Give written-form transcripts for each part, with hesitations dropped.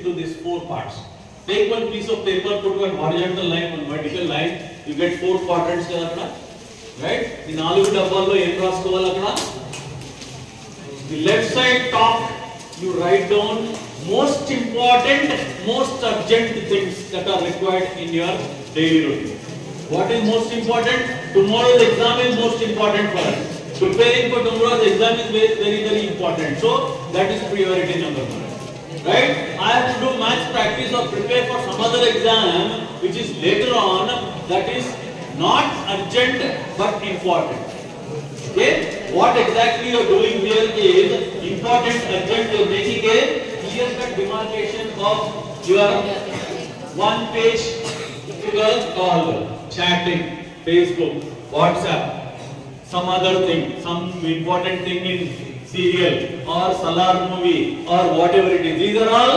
into these 4 parts. Take one piece of paper, put one horizontal line, one vertical line, you get 4 quadrants kada akkada, right? In 4 dabballo em raskovala akkada. The left side top you write down most important, most urgent things that are required in your daily routine. What is most important? Tomorrow's exam is most important for us. Preparing for tomorrow's exam is very important. So that is priority number 1. Right? I have to do maths practice or prepare for some other exam which is later on, that is not urgent but important. Okay? What exactly you are doing here is important, urgent. You are making a clear-cut demarcation of your 1 page call, chatting, Facebook, WhatsApp, some other thing, some important thing in serial or Salar movie or whatever it is. These are all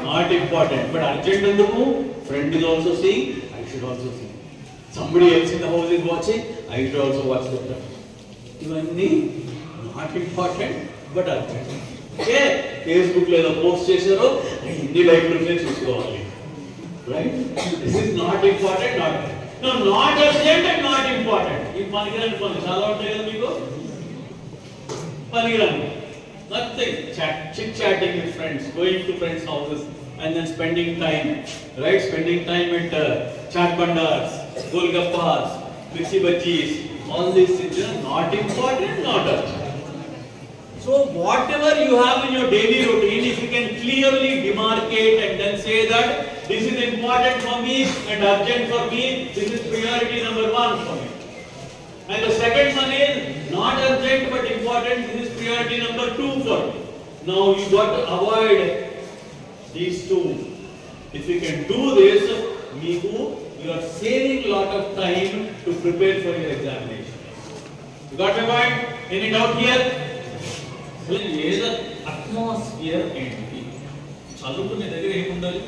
not important, but urgent enduku. Friend is also seeing, I should also see. Somebody else in the house is watching, I should also watch that. Ivanni not important, but urgent. Okay, Facebook lo edo post chesaru, inni like unte chusukovali. Right? This is not important, not no, not urgent and not important. If Panigran chala untayi kada meeku? Panigran. Nothing. Chit-chatting with friends, going to friends' houses and then spending time, right? Spending time at chaat bandars, golgappas, mixi bajis, all these things are not important, not urgent. So whatever you have in your daily routine, if you can clearly demarcate and then say that this is important for me and urgent for me, this is priority number 1 for me. And the second one is not urgent but important, this is priority number 2 for me. Now you got to avoid these 2. If you can do this, you are saving a lot of time to prepare for your examination. You got my point? Any doubt here? లేదా atmosphere ఏంటి? చదువుకునే దగ్గర ఏముండాలి?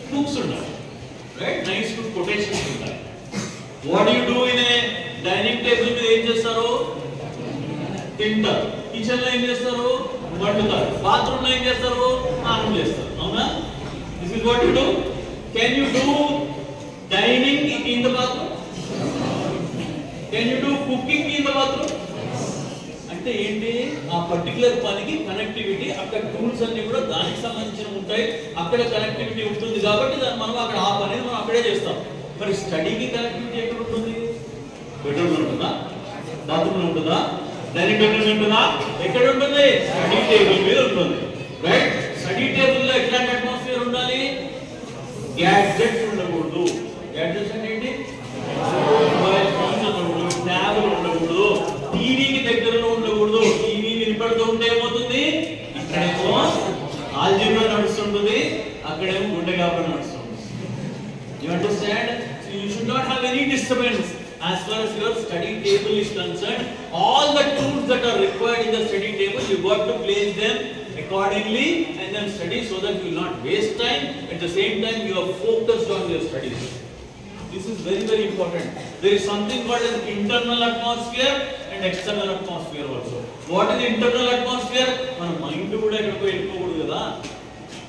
Books ఉండాలి, right? Nice good quotations ఉండాలి. What you do in a dining table మీద ఏం చేస్తారు? తింటారు. కిచెన్ లో ఏం చేస్తారు? వండుతారు. బాత్రూమ్ లో ఏం చేస్తారు? స్నానం చేస్తారు. అవునా? This is what you do. Can you do dining in the bathroom? Can you do cooking in the bathroom? అంటే ఏంటి? ఆ పర్టికులర్ పనికి కనెక్టివిటీ, అక్కడ టూల్స్ అన్ని కూడా దానికి సంబంధించిన ఉంటాయి, అక్కడ కనెక్టివిటీ ఉంటుంది కాబట్టి దాన్ని మనం అక్కడ ఆ పని మనం అక్కడే చేస్తాం. మరి స్టడీకి కనెక్టివిటీ ఎక్కడ ఉంటుంది? బెడ్రూమ్ ఉంటుందా? బాత్రూమ్ ఉంటుందా? డైనింగ్ టేబుల్ ఉంటుందా? ఎక్కడ ఉంటుంది? స్టడీ టేబుల్ మీద ఉంటుంది, రైట్? స్టడీ టేబుల్ లో ఎట్లాంటి అట్మాస్ఫియర్ ఉండాలి? గ్యాడ్జెట్స్ ఉండకూడదు. గ్యాడ్జెట్స్ అంటే ఏంటి? మొబైల్ ఫోన్స్ ఉండకూడదు, ట్యాబ్లు ఉండకూడదు, టీవీకి దగ్గరలో ఉండకూడదు. టీవీ వినపడుతూ ఉంటే ఏమవుతుంది? ఇక్కడేమో ఆల్జీబ్రా నడుస్తుంటుంది, అక్కడేమో గుండె గాబరా నడుస్తుంది. You understand? So you should not have any disturbance as far as your study table is concerned. All the tools that are required in the study table, you got to place them accordingly and then study so that you will not waste time. At the same time, you are focused on your studies. This is very important. There is something called an internal atmosphere and external atmosphere also. What is the internal atmosphere? మన mind కూడా ఎక్కడికో వెళ్ళిపోకూడదు కదా.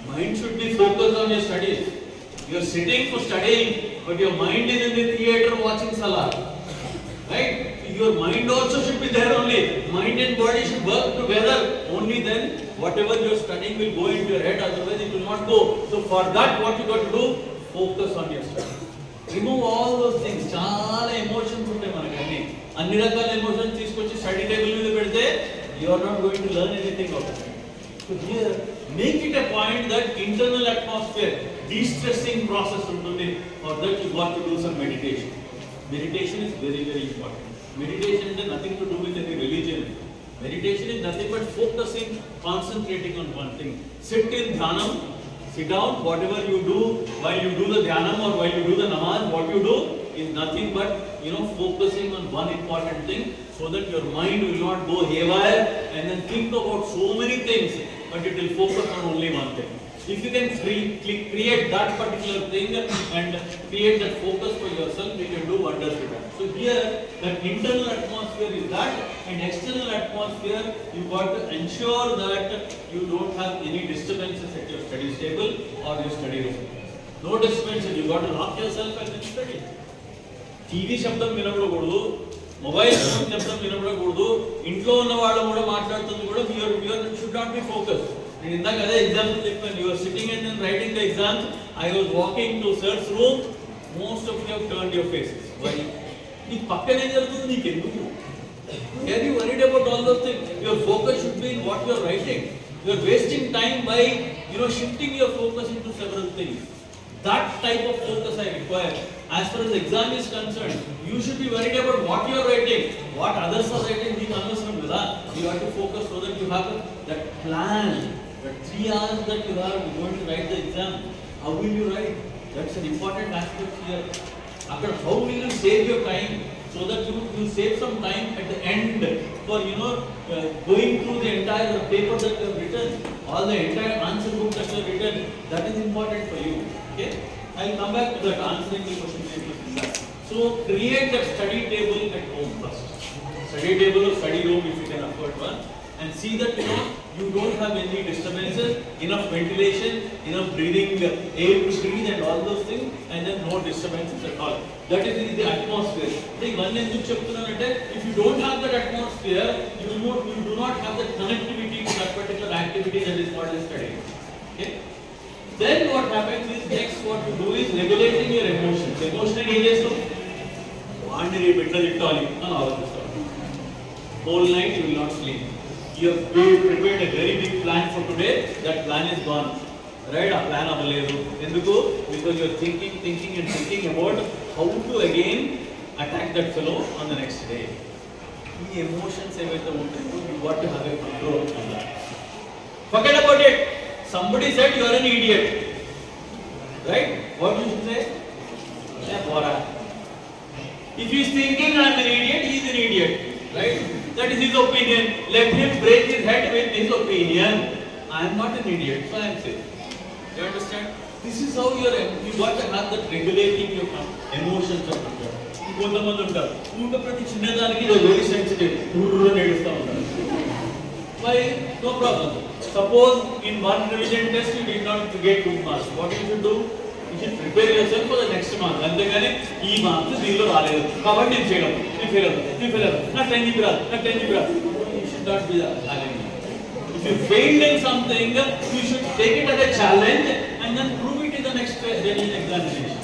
Mind should be focused on your studies. You are sitting for studying, but your mind is in the theater watching Salar. Right? Your mind also should be there only. Mind and body should work together. Only then whatever you are studying will go into your head, otherwise it will not go. So for that, what you got to do? Focus on your studies. Remove all those things. చాలా emotions ఉంటాయి మనకి, అన్ని రకాల emotions తీసుకొచ్చి study table మీద పెడితే you are not going to learn anything out of it. So here, make it a point that internal atmosphere, de-stressing process ఉంటుంది. For that you got to do some meditation. Meditation is very important. Meditation is nothing to do with any religion. Meditation is nothing but focusing, concentrating on one thing. Sit in dhanam. Sit down, whatever you do, while you do the dhyanam or while you do the namaz, what you do is nothing but, focusing on one important thing so that your mind will not go haywire and then think about so many things, but it will focus on only one thing. If you can create that particular thing and create that focus for yourself, you can do wonders with that. So here, the internal atmosphere is that, and external atmosphere, you got to ensure that you don't have any disturbances at your study table or your study room. No disturbances. You got to lock yourself and then study. TV శబ్దం వినకూడదు, mobile phone శబ్దం వినకూడదు, ఇంట్లో ఉన్న వాళ్ళు కూడా మాట్లాడుతుంది కూడా you should not be focused. And ఇందాక అదే ఎగ్జాంపుల్ చెప్పాను. You are sitting and then writing the exams. I was walking to sir's room. Most of you have turned your faces. Why? నీ పక్కన ఏం జరుగుతుంది నీకు ఎందుకు? Are you worried about all those things? Your focus should be in what you are writing. You are wasting time by shifting your focus into several things. That type of focus I require. As far as exam is concerned, you should be worried about what you are writing, what others are writing. You have to focus so that you have that plan, that 3 hours that you are going to write the exam. How will you write? That's an important aspect here. How will you save your time so that you save some time at the end for going through the entire paper that you have written, all the entire answer book that you have written. That is important for you. Okay, I will come back to that answering the question papers. So create that study table at home first. Study table or study room if you can afford one, and see that you don't have any disturbances, enough ventilation, enough breathing, air to breathe and all those things, and then no disturbances at all. That is the atmosphere. If you don't have that atmosphere, you do not have the connectivity to that particular activity that is what is studying. Okay? Then what happens is, next what you do is regulating your emotions. Emotional ages to whole night you will not sleep. You have prepared a very big plan for today. That plan is gone. Right? A plan avaledu. Enduku? Because you are thinking about how to again attack that fellow on the next day. The emotions you got to have a control on that. Forget about it. Somebody said you are an idiot. Right? What you should say? If he is thinking I am an idiot, he is an idiot. Right? That is his opinion. Let him break his head with his opinion. I am not an idiot, so I am safe. You understand? This is how you got to have that regulating your emotions. కొంతమంది ఉంటారు ఊట ప్రతి చిన్నదానికి very sensitive ఏడుస్తూ ఉంటారు. Why? No problem. Suppose in one revision test you did not get good marks. What you should do? You should prepare yourself for the next month. అంతేగాని ఈ marks దీనిలో రాలేదు కాబట్టి నేను ఫెయిల్ అవుతాను. నాకు 10 GB రాదు. You should not be that. If you failed in something, you should take it as a challenge and then prove it in the next examination.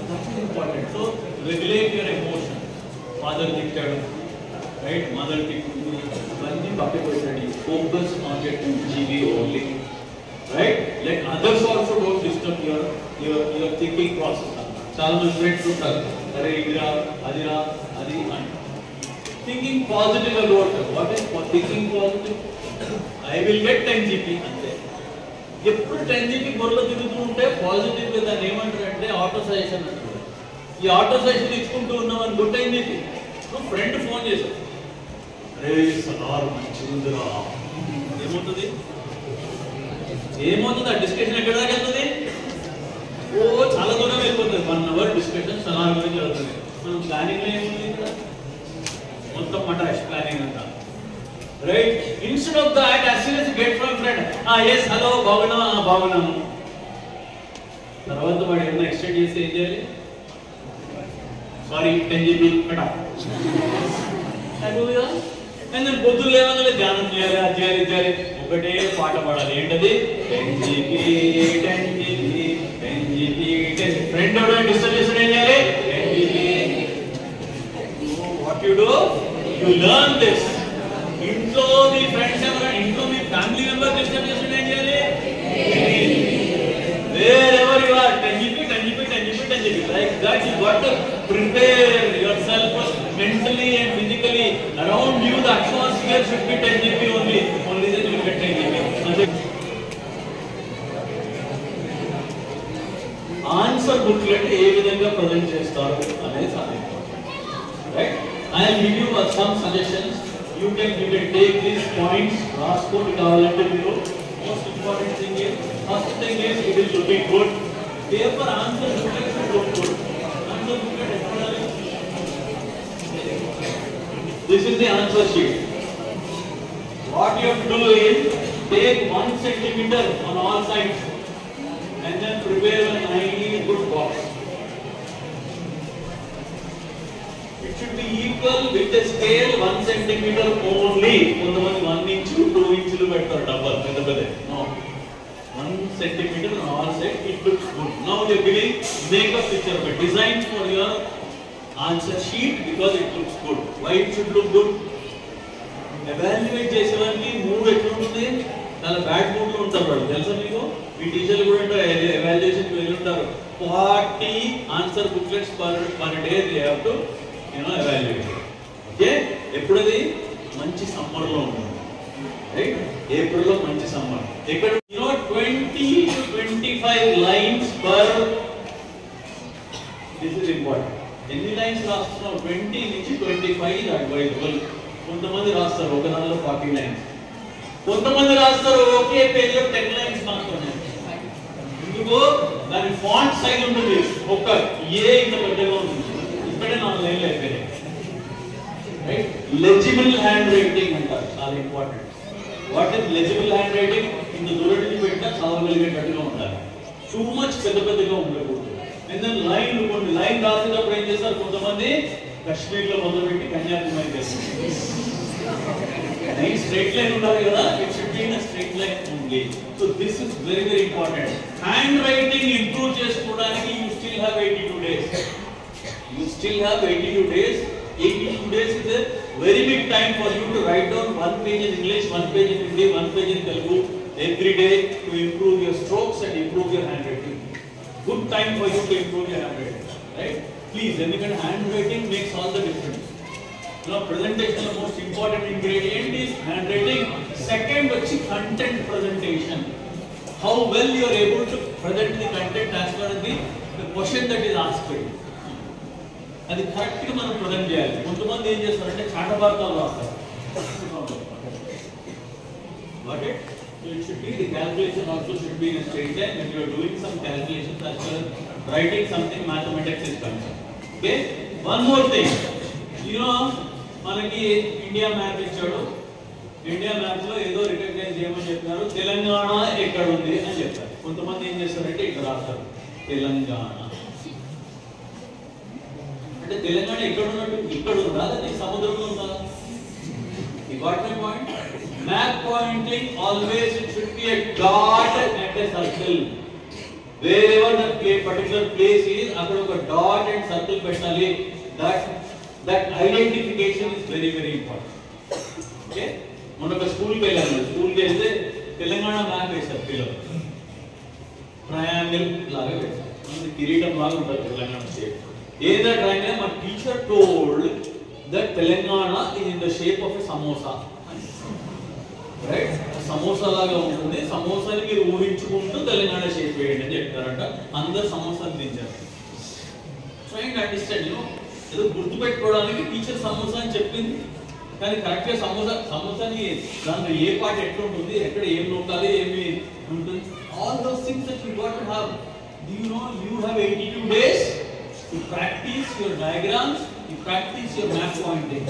That is important. So regulate your emotions. Father ticked, right? Mother ticked. Focus on your 2 GB only. Right? Let others also don't disturb your thinking process. Chala many friends ఉంటారు. అరే ఇదిరా అదిరా అది అని. Thinking positive about what is thinking positive? I will get 10 GB అంతే. ఎప్పుడు 10 GB బొర్రలో తిరుగుతూ ఉంటే పాజిటివ్ గా దాన్ని ఏమంటారంటే ఆటో సజెషన్ అంటారు. ఈ ఆటో సజెషన్ ఇచ్చుకుంటూ ఉన్నామని గుడ్ అయింది. నువ్వు ఫ్రెండ్ ఫోన్ చేశావు. అరే సలార్ మంచిగుందిరా. ఏమవుతుంది ఆ డిస్కషన్ ఎక్కడ దాకా వెళ్తుంది? చాలా దూరం వెళ్ళిపోతుంది. 1 hour డిస్కషన్ సలార్ గురించి వెళ్తుంది. మనం ప్లానింగ్ లో ఏముంది ఇక్కడ? మొత్తం మటాష్ ప్లానింగ్ అంతా. Right? Instead of that as soon as you get from friend, yes hello బాగున్నాము. తర్వాత వాడు ఏమైనా ఎక్స్టెండ్ చేస్తే ఏం చేయాలి? సారీ 10 GB కటా. అయిపోతుందా? అండ్ దెన్ పొద్దున్న లేవగానే ధ్యానం చేయాలి, అది చేయాలి, ఒకటే పాట పాడాలి. ఏంటది? 10 GB ఫ్రెండ్ ఎవడో డిస్టర్బ్ చేసిన ఏం చేయాలి? 10 GB. What you do? You learn this. ఇంట్లో మీ ఫ్రెండ్స్ ఎవరైనా, ఇంట్లో మీ ఫ్యామిలీ మెంబర్ డిస్టర్బ్ చేసిన ఏం చేయాలి? Wherever you are, 10 GB. Like that, you got to prepare yourself mentally and physically. Around you, the atmosphere should be 10 GB only. Only then you will get 10 GB. Answer booklet ఏ విధంగా present చేస్తారు అనేది చాలా important. Right? I will give you some suggestions. You can take these points. రాసుకోండి కావాలంటే మీరు. Most important thing is First thing is it is looking good. Paper answer booklet should look good. Answer booklet. This is the answer sheet. What you have to do is take 1 centimeter on all sides and then prepare a tiny good box. It should be equal with the scale 1 centimeter only. 1 inch, 2 inches double. No. 1 centimeter on all sides. It looks good. Now you are giving make a picture of a design for your answer sheet because it looks good. Why it should look good? Evaluate చేసేవారికి mood ఎట్లా ఉంటుంది? చాలా bad mood లో ఉంటారు వాళ్ళు. తెలుసా మీకు? మీ టీచర్లు కూడా ఎవాల్యుయేషన్ కి వెళ్ళి ఉంటారు. 40 answer booklets per day they have to evaluate. Okay? ఎప్పుడది మంచి సమ్మర్ లో ఉంటుంది. రైట్? ఏప్రిల్ లో మంచి సమ్మర్. ఇక్కడ 20 to 25 lines per. This is important. ఎన్ని లైన్స్ రాస్తున్నావు? 20 నుంచి 25 is advisable. కొంతమంది రాస్తారు ఒక దానిలో 40 లైన్స్, కొంతమంది రాస్తారు ఒకే పేజ్ లో 10 లైన్స్ మాత్రమే. ఎందుకు? దాని ఫాంట్ సైజ్ ఉంటుంది, ఒక ఏ ఇంత పెద్దగా ఉంటుంది, ఇక్కడే 4 లైన్లు అయిపోయాయి. రైట్? లెజిబుల్ హ్యాండ్ రైటింగ్ అంటారు, చాలా important. What is legible hand writing? ఇంత దూరం నుంచి పెట్టినా చదవగలిగేటట్టుగా ఉండాలి, టూ మచ్ పెద్ద పెద్దగా ఉండకూడదు. అండ్ దెన్ లైన్, కొన్ని లైన్ రాసేటప్పుడు ఏం చేస్తారు కొంతమంది కశ్మీర్ లో మొదలుపెట్టి కన్యాకుమారి చేస్తారు. స్ట్రైట్ లైన్ ఉండాలి కదా, it should be in straight line only. So this is very very important. Handwriting improve చేసుకోవడానికి you still have 82 days. You still have 82 days. 82 days is a very big time for you to write down 1 page in English, 1 page in Hindi, 1 page in Telugu every day to improve your strokes and improve your handwriting. Good time for you to improve your handwriting, right? Please, ఎందుకంటే handwriting makes all the difference. Presentation the most important ingredient is handwriting. Second వచ్చి content presentation. How well you are able to present the content as per the question that is asked. అది correct గా మనం present చేయాలి. కొంతమంది ఏం చేస్తారంటే చాటభారతాలు రాస్తారు. Got it? So it should be the calculation also should be in a straight line when you are doing some calculations as well as writing something mathematics is concerned. Okay? One more thing. మనకి India map ఇచ్చాడు. India map లో ఏదో recognise చేయమని చెప్పినారు. తెలంగాణ ఎక్కడ ఉంది అని చెప్పారు. కొంతమంది ఏం చేస్తారంటే ఇక్కడ రాస్తారు తెలంగాణ. అంటే తెలంగాణ ఎక్కడ ఉన్నట్టు? ఇక్కడ ఉందా లేదా సముద్రంలో ఉందా? You got my point? Map pointing always it should be a dot and a circle. Wherever the particular place is, అక్కడ ఒక dot and circle పెట్టాలి. That identification is very very important. Okay? మనొక స్కూల్కి వెళ్ళాము. స్కూల్కి వెళ్తే తెలంగాణ మ్యాప్ వేస్తారు పిల్లలు. Triangle లాగా వేస్తారు. మనకి కిరీటం లాగా ఉంటుంది తెలంగాణ స్టేట్. ఏదో ట్రయాంగిల్ మా teacher told that Telangana is in the shape of a samosa. Right? Samosa లాగా ఉంటుంది. సమోసాని మీరు ఊహించుకుంటూ తెలంగాణ షేప్ వేయండి అని చెప్తారంట. అందరు సమోసాలు తింటారు. Train to understand. ఏదో గుర్తుపెట్టుకోవడానికి టీచర్ సమోసా అని చెప్పింది, కానీ కరెక్ట్ గా సమోసాని దాంట్లో ఏ పార్ట్ ఎట్లా ఉంటుంది, ఎక్కడ ఏం నొక్కాలి, ఏమి ఉంటుంది, all those things that you got to have. Do you know you have 82 days to practice your diagrams, you practice your map pointing.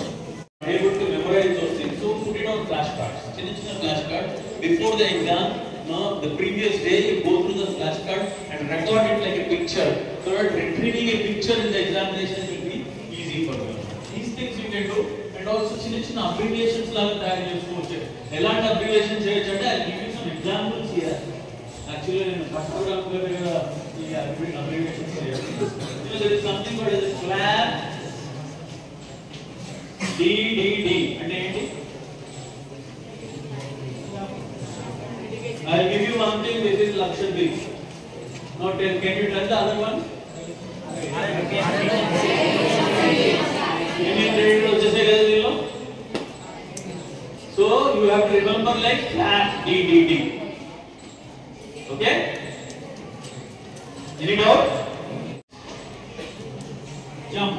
Able to memorize those things, so put it on flashcards. Chinna flashcards before the exam. Now the previous day you go through the flashcard and record it like a picture, so that retrieving a picture in the examination will be easy for you. These things you can do, and also chinna abbreviations laga tayari chesukochu. Elanti abbreviation cheyachante I'll give you some examples here. Actually nenu kashtapadam kada ee abbreviations cheyalu. There is something called as a flap DDD అంటే ఏంటి? I'll give you one thing. This is Lakshadweep. Now can you tell the other one? Indian credit వచ్చేసే కదా దీనిలో. So you have to remember like flap DDD. Okay? Any doubt? Jump.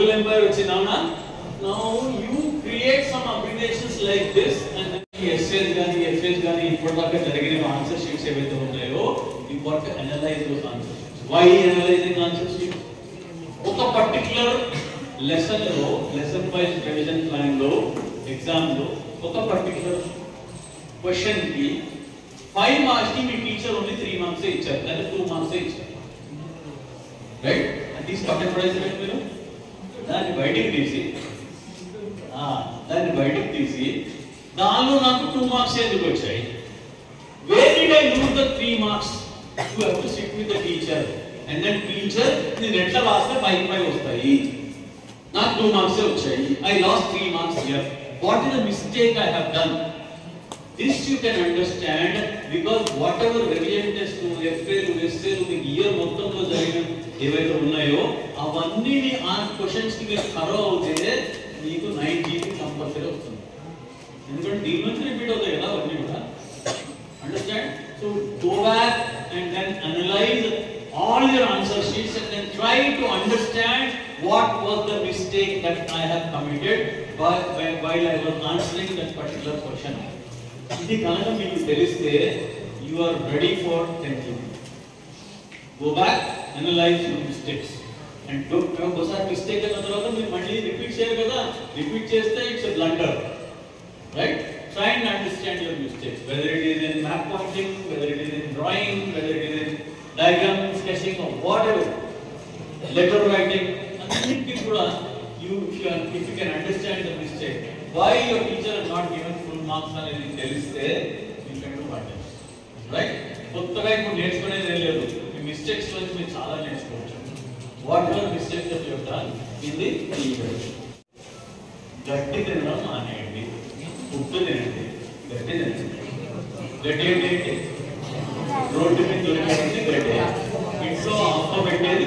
Mughal Empire వచ్చింది అవునా? Now you create some abbreviations like this and then essays గాని ఇప్పటిదాకా జరిగిన answer sheets ఏవైతే ఉన్నాయో you got to analyze those answer sheets. Why analyzing answer sheets? ఒక particular lesson లో lesson wise revision plan లో ఎగ్జామ్ లో ఒక పర్టిక్యులర్ క్వశ్చన్ కి 5 మార్క్స్ కి మీ టీచర్ ఓన్లీ 3 మార్క్స్ ఇచ్చారు లేదా 2 మార్క్స్ ఇచ్చారు, రైట్? అది తీసి పక్కన పడేసారు మీరు. దాన్ని బయటికి తీసి దానిలో నాకు 2 మార్క్స్ ఎందుకు వచ్చాయి? Where did I lose the 3 marks? You have to sit with the teacher and then teacher నేను ఎట్లా రాస్తే 5 వస్తాయి, నాకు 2 మార్క్స్ వచ్చాయి, I lost 3 marks here. What is the mistake I have done? This you can understand because whatever revision test essay మీకు year మొత్తంలో జరిగిన ఏవైతే ఉన్నాయో అవన్నీ ఆ క్వశ్చన్స్ కి మీరు థరో అవుతే మీకు 9 GB కంపల్సరీ వస్తుంది. ఎందుకంటే దీని నుంచి రిపీట్ అవుతాయి కదా అవన్నీ కూడా. Understand? So go back and then analyze all your answer sheets and then try to understand what was the mistake that I have committed while I was answering that particular question. ఇది కనుక మీకు తెలిస్తే you are ready for 10th. Go back, analyze your mistakes and ఒకసారి mistake అయిన తర్వాత మీరు మళ్ళీ repeat చేయరు కదా. రిపీట్ చేస్తే it's a blunder, right? Try and understand your mistakes, whether it is in map pointing, whether it is in drawing, whether it is in diagram sketching or whatever, letter writing. Anything kuda if you can understand the mistake, why your teacher has not given full marks అనేది తెలిస్తే you can do better, right? కొత్తగా ఇప్పుడు నేర్చుకునేది లేదు, మీ mistakes నుంచి మీరు చాలా నేర్చుకోవచ్చు. What are mistakes that you have done in the event? గట్టి తినడం మానేయండి, ఉప్పు తినండి, గడ్డి తినండి. గడ్డి ఏంటి? రోడ్డు మీద దొరికేది గడ్డి. ఇంట్లో అమ్మ పెట్టేది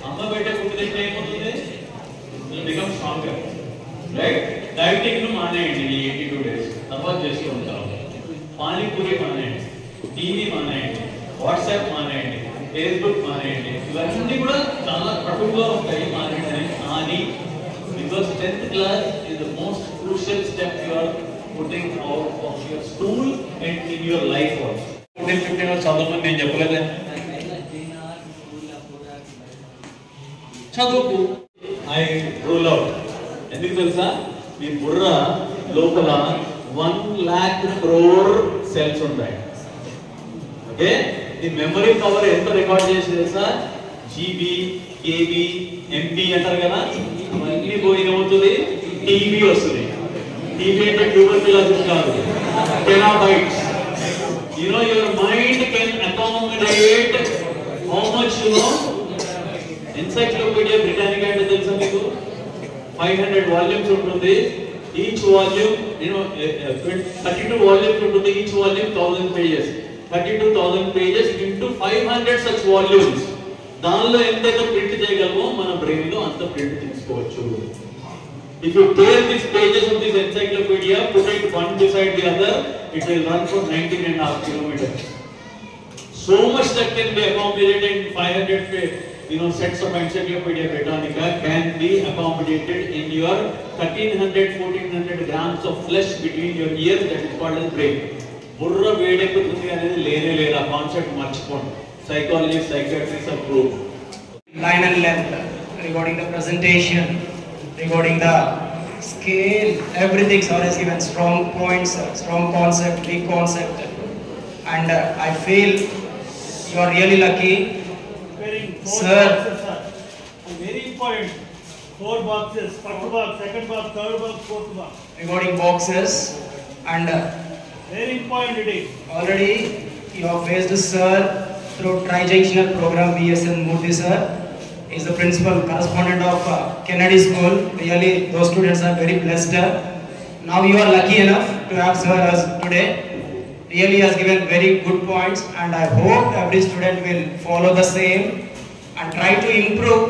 అమ్మ పెట్టే ఫుడ్ తింటే ఏమవుతుంది? Become stronger, right? డైటింగ్ ను మానేయండి ఈ 82 days, తర్వాత చేస్తూ ఉంటాం. పానీపూరి మానేయండి, టీవీ మానేయండి, వాట్సాప్ మానేయండి, ఫేస్బుక్ మానేయండి. ఇవన్నీ కూడా చాలా కటువుగా ఉంటాయి మానేయండి అని. Because 10th class is the most crucial step you are putting out of your school and in your life also. 15 years చదువుకుని నేను చెప్పలేదే చదువుకు. I rule out. ఎందుకు తెలుసా? మీ బుర్ర లోపల 1 lakh crore cells ఉంటాయి. ఓకే, ఈ మెమరీ పవర్ ఎంత రికార్డ్ చేసి తెలుసా? GB, KB, MB అంటారు కదా. అవన్నీ పోయి ఏమవుతుంది? టీబీ వస్తుంది. టీబీ అంటే ట్యూబర్క్యులోసిస్ కాదు, terabytes. You know your mind can accommodate how much you know? Encyclopedia Britannica అంటే తెలుసా మీకు? 500 volumes ఉంటుంది. Each volume 32 volumes ఉంటుంది. Each volume 1000 pages. 32,000 pages into 500 such volumes. దానిలో ఎంతైతే ప్రింట్ చేయగలమో మన బ్రెయిన్ లో అంత ప్రింట్ తీసుకోవచ్చు. If you tear these pages of this encyclopedia, put it one beside the other, it will run for 19.5 kilometers. So much that can be accommodated in 500 sets of Encyclopedia Britannica can be accommodated in your 1300-1400 grams of flesh between your ears, that is called as brain. బుర్ర వేడెక్కుతుంది అనేది లేనే లేదు. ఆ concept మర్చిపోండి. Psychologists, psychiatrists have proved. Line and length, regarding the presentation, regarding the scale, everything sir is given. Strong points, strong concept, weak concept, and I feel you are really lucky. Very sir. Very important. 4 boxes, first box, second box, third box, fourth box. Regarding boxes, and very important it is. already you have faced sir through tri-junctional program. BSN Murthy sir is the principal correspondent of Kennedy School. Really those students are very blessed. Now you are lucky enough to have sir as today. Really has given very good points, and I hope every student will follow the same and try to improve.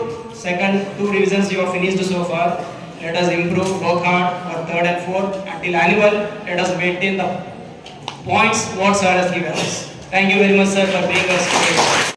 Second 2 revisions you have finished so far. Let us improve, work hard for third and fourth. Until annual, let us maintain the points what sir has given us. Thank you very much sir for being us today.